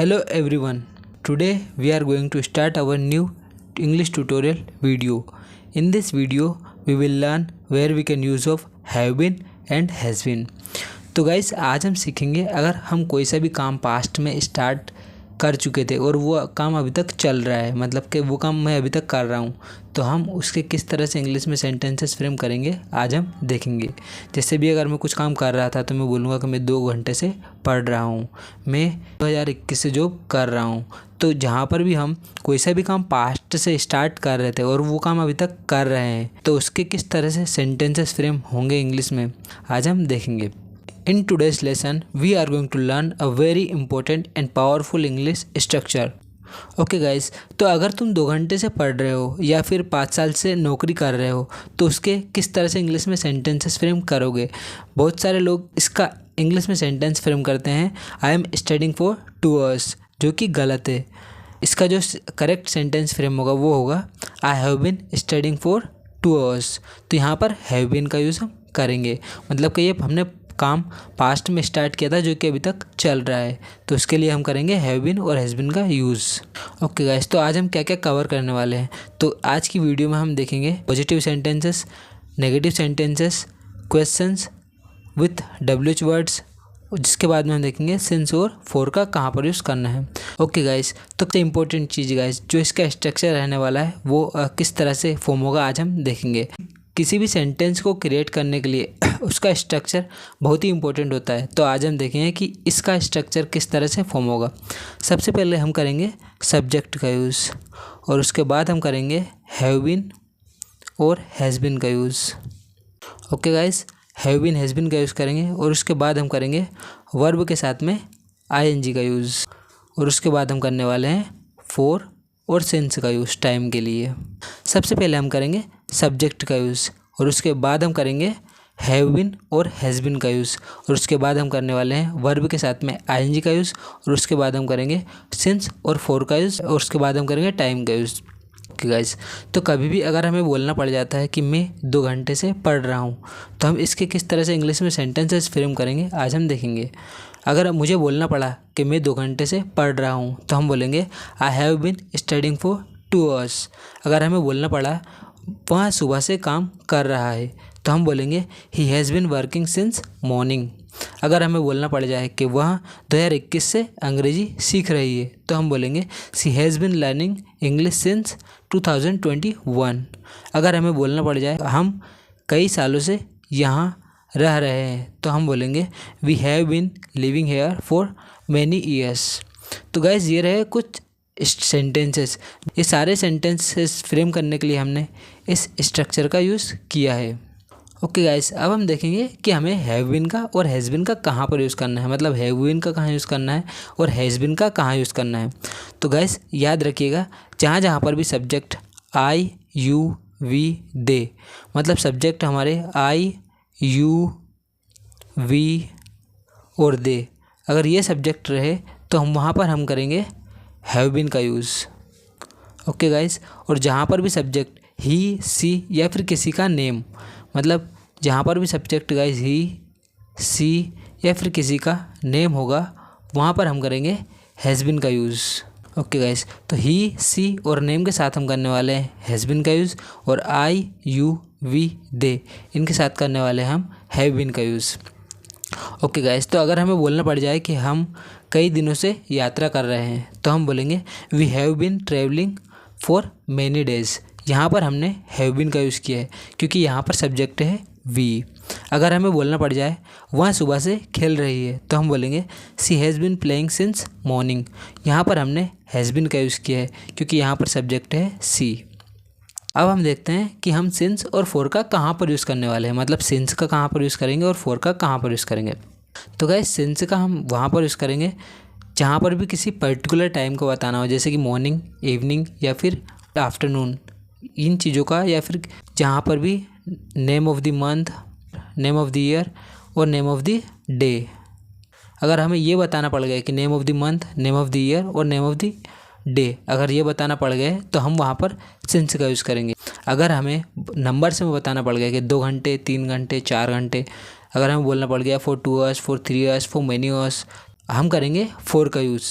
Hello everyone. Today we are going to start our new English tutorial video. In this video we will learn where we can use of have been and has been. तो guys आज हम सीखेंगे अगर हम कोई सा भी काम पास्ट में स्टार्ट कर चुके थे और वो काम अभी तक चल रहा है, मतलब कि वो काम मैं अभी तक कर रहा हूँ, तो हम उसके किस तरह से इंग्लिश में सेंटेंसेस फ्रेम करेंगे आज हम देखेंगे। जैसे भी अगर मैं कुछ काम कर रहा था तो मैं बोलूँगा कि मैं 2 घंटे से पढ़ रहा हूँ, मैं 2021 से जॉब कर रहा हूँ। तो जहाँ पर भी हम कोई सा भी काम पास्ट से स्टार्ट कर रहे थे और वो काम अभी तक कर रहे हैं, तो उसके किस तरह से सेंटेंसेस फ्रेम होंगे इंग्लिश में आज हम देखेंगे। In today's lesson, we are going to learn a very important and powerful English structure. Okay guys, तो अगर तुम 2 घंटे से पढ़ रहे हो या फिर 5 साल से नौकरी कर रहे हो तो उसके किस तरह से इंग्लिश में सेंटेंसेस फ्रेम करोगे। बहुत सारे लोग इसका इंग्लिश में सेंटेंस फ्रेम करते हैं I am studying for 2 hours, जो कि गलत है। इसका जो करेक्ट सेंटेंस फ्रेम होगा वो होगा I have been studying for 2 hours। तो यहाँ पर हैव बीन का यूज़ हम करेंगे, मतलब कि ये हमने काम पास्ट में स्टार्ट किया था जो कि अभी तक चल रहा है, तो उसके लिए हम करेंगे हैव बीन और हैज़ बीन का यूज़। ओके गाइस, तो आज हम क्या क्या कवर करने वाले हैं। तो आज की वीडियो में हम देखेंगे positive sentences, negative sentences, questions with WH words, जिसके बाद में हम देखेंगे सिंस और फॉर का कहाँ पर यूज़ करना है। ओके गाइस, तो सबसे इंपॉर्टेंट चीज़ गाइस जो इसका स्ट्रक्चर रहने वाला है वो किस तरह से फॉर्म होगा आज हम देखेंगे। किसी भी सेंटेंस को क्रिएट करने के लिए उसका स्ट्रक्चर बहुत ही इंपॉर्टेंट होता है, तो आज हम देखेंगे कि इसका स्ट्रक्चर किस तरह से फॉर्म होगा। सबसे पहले हम करेंगे सब्जेक्ट का यूज़ और उसके बाद हम करेंगे हैव बीन और हैज़ बीन का use. Okay guys, have been has been का यूज़ करेंगे और उसके बाद हम करेंगे वर्ब के साथ में ING का यूज़ और उसके बाद हम करने वाले हैं फॉर और सिंस का यूज़ टाइम के लिए। सबसे पहले हम करेंगे सब्जेक्ट का यूज़ और उसके बाद हम करेंगे हैव बीन और हैज़ बीन का यूज़ और उसके बाद हम करने वाले हैं वर्ब के साथ में ING का यूज़ और उसके बाद हम करेंगे सिंस और फॉर का यूज़ और उसके बाद हम करेंगे टाइम का यूज़। ओके गाइस, तो कभी भी अगर हमें बोलना पड़ जाता है कि मैं 2 घंटे से पढ़ रहा हूँ, तो हम इसके किस तरह से इंग्लिश में सेंटेंसेस फ्रेम करेंगे आज हम देखेंगे। अगर मुझे बोलना पड़ा कि मैं 2 घंटे से पढ़ रहा हूँ तो हम बोलेंगे I have been studying for 2 hours। अगर हमें बोलना पड़ा वह सुबह से काम कर रहा है तो हम बोलेंगे he has been working since morning. अगर हमें बोलना पड़ जाए कि वह 2021 से अंग्रेजी सीख रही है तो हम बोलेंगे she has been learning English since 2021। अगर हमें बोलना पड़ जाए हम कई सालों से यहाँ रह रहे हैं तो हम बोलेंगे we have been living here for many years. तो गाइस, ये रहे कुछ सेंटेंसेस। ये सारे सेंटेंसेस फ्रेम करने के लिए हमने इस स्ट्रक्चर का यूज़ किया है। ओके गाइस, अब हम देखेंगे कि हमें हैव बीन का और हैज़ बीन का कहाँ पर यूज़ करना है, मतलब हैव बीन का कहाँ यूज़ करना है और हैज़ बीन का कहाँ यूज़ करना है। तो गाइस याद रखिएगा, जहाँ जहाँ पर भी सब्जेक्ट आई यू वी दे, मतलब सब्जेक्ट हमारे आई यू वी और दे, अगर ये सब्जेक्ट रहे तो हम वहाँ पर हम करेंगे हैव बीन का यूज़। ओके गाइस, और जहाँ पर भी सब्जेक्ट ही सी या फिर किसी का नेम, मतलब जहाँ पर भी सब्जेक्ट गाइस ही सी या फिर किसी का नेम होगा वहाँ पर हम करेंगे हैज़ बीन का यूज़। ओके गाइस, तो ही सी और नेम के साथ हम करने वाले हैं हैज़ बीन का यूज़ और आई यू वी दे इनके साथ करने वाले हैं हम हैव बीन का यूज़। ओके गाइस, तो अगर हमें बोलना पड़ जाए कि हम कई दिनों से यात्रा कर रहे हैं तो हम बोलेंगे we have been travelling for many days. यहाँ पर हमने हैव बीन का यूज़ किया है क्योंकि यहाँ पर सब्जेक्ट है वी। अगर हमें बोलना पड़ जाए वह सुबह से खेल रही है तो हम बोलेंगे she has been playing since morning. यहाँ पर हमने हैज़ बीन का यूज़ किया है क्योंकि यहाँ पर सब्जेक्ट है सी। अब हम देखते हैं कि हम सिंस और फॉर का कहाँ पर यूज़ करने वाले हैं, मतलब सिंस का कहाँ पर यूज़ करेंगे और फॉर का कहाँ पर यूज़ करेंगे। तो गाइस, सिंस का हम वहाँ पर यूज़ करेंगे जहाँ पर भी किसी पर्टिकुलर टाइम को बताना हो, जैसे कि मॉर्निंग, इवनिंग या फिर आफ्टरनून, इन चीज़ों का, या फिर जहाँ पर भी name of the month, name of the year और नेम ऑफ द डे। अगर हमें ये बताना पड़ गया कि name of the month, name of the year और नेम ऑफ द डे, अगर ये बताना पड़ गए तो हम वहाँ पर सिंस का यूज़ करेंगे। अगर हमें नंबर से बताना पड़ गया कि 2 घंटे, 3 घंटे, 4 घंटे, अगर हमें बोलना पड़ गया for 2 hours, for 3 hours, for many hours, हम करेंगे फॉर का यूज़।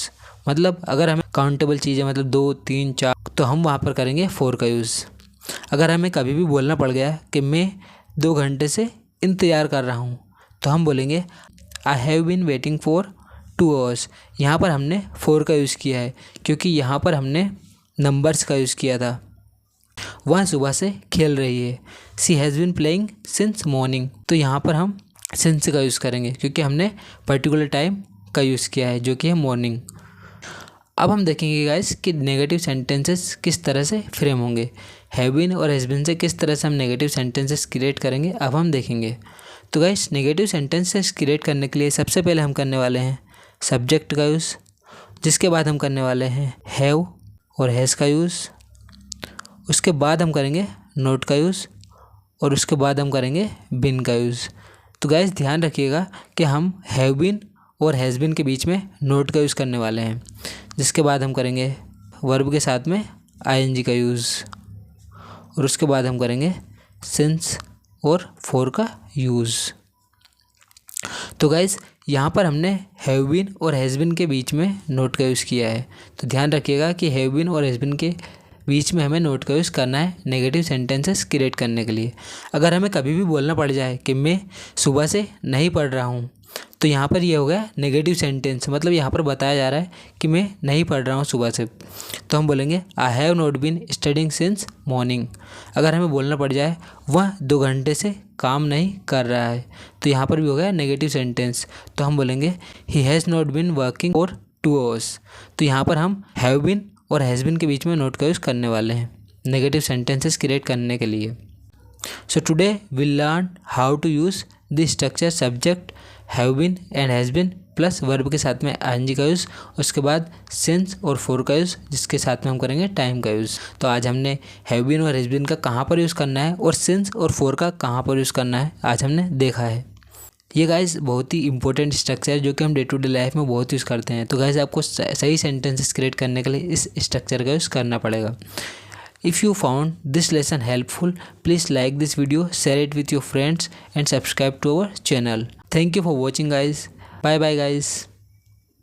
मतलब अगर हमें काउंटेबल चीज़ें मतलब 2, 3, 4 तो हम वहाँ पर करेंगे फोर का यूज़। अगर हमें कभी भी बोलना पड़ गया कि मैं 2 घंटे से इंतज़ार कर रहा हूँ तो हम बोलेंगे I have been waiting for 2 hours. यहाँ पर हमने फोर का यूज़ किया है क्योंकि यहाँ पर हमने नंबर्स का यूज़ किया था। वह सुबह से खेल रही है, she has been playing since morning, तो यहाँ पर हम सिंस का यूज़ करेंगे क्योंकि हमने पर्टिकुलर टाइम का यूज़ किया है जो कि है मॉर्निंग। अब हम देखेंगे गाइस कि नेगेटिव सेंटेंसेस किस तरह से फ्रेम होंगे। हैव बीन और हैज़ बीन से किस तरह से हम नेगेटिव सेंटेंसेस क्रिएट करेंगे अब हम देखेंगे। तो गाइस नेगेटिव सेंटेंसेस क्रिएट करने के लिए सबसे पहले हम करने वाले हैं सब्जेक्ट का यूज़, जिसके बाद हम करने वाले हैं हैव और हैज़ का यूज़, उसके बाद हम करेंगे नोट का यूज़ और उसके बाद हम करेंगे बिन का यूज़। तो गाइस ध्यान रखिएगा कि हम हैव बीन और हैज़ बीन के बीच में नोट का यूज़ करने वाले हैं, जिसके बाद हम करेंगे वर्ब के साथ में आईएनजी का यूज़ और उसके बाद हम करेंगे सिंस और फॉर का यूज़। तो गाइस यहाँ पर हमने हैव बीन और हैज़ बीन के बीच में नोट का यूज़ किया है, तो ध्यान रखिएगा कि हैव बीन और हैज़ बीन के बीच में हमें नोट का यूज़ करना है नेगेटिव सेंटेंसेस क्रिएट करने के लिए। अगर हमें कभी भी बोलना पड़ जाए कि मैं सुबह से नहीं पढ़ रहा हूँ तो यहाँ पर ये हो गया नेगेटिव सेंटेंस, मतलब यहाँ पर बताया जा रहा है कि मैं नहीं पढ़ रहा हूँ सुबह से, तो हम बोलेंगे I have not been studying since morning. अगर हमें बोलना पड़ जाए वह 2 घंटे से काम नहीं कर रहा है तो यहाँ पर भी हो गया नेगेटिव सेंटेंस, तो हम बोलेंगे he has not been working for 2 hours. तो यहाँ पर हम हैव बीन और हैज़ बीन के बीच में नोट का यूज़ करने वाले हैं नेगेटिव सेंटेंसेस क्रिएट करने के लिए। So today we learn how to use the structure subject have been and has been plus verb के साथ में आईएनजी का यूज़, उसके बाद सिंस और फॉर का यूज़, जिसके साथ में हम करेंगे टाइम का यूज़। तो आज हमने हैव बीन और हैज़ बीन का कहाँ पर यूज़ करना है और सिंस और फॉर का कहाँ पर यूज़ करना है आज हमने देखा है। ये गाइस बहुत ही इंपॉर्टेंट स्ट्रक्चर है जो कि हम डे टू डे लाइफ में बहुत यूज़ करते हैं। तो गाइस आपको सही सेंटेंसेस क्रिएट करने के लिए इस स्ट्रक्चर का यूज़ करना पड़ेगा। If you found this lesson helpful, please like this video, share it with your friends and subscribe to our channel. Thank you for watching guys. Bye bye guys.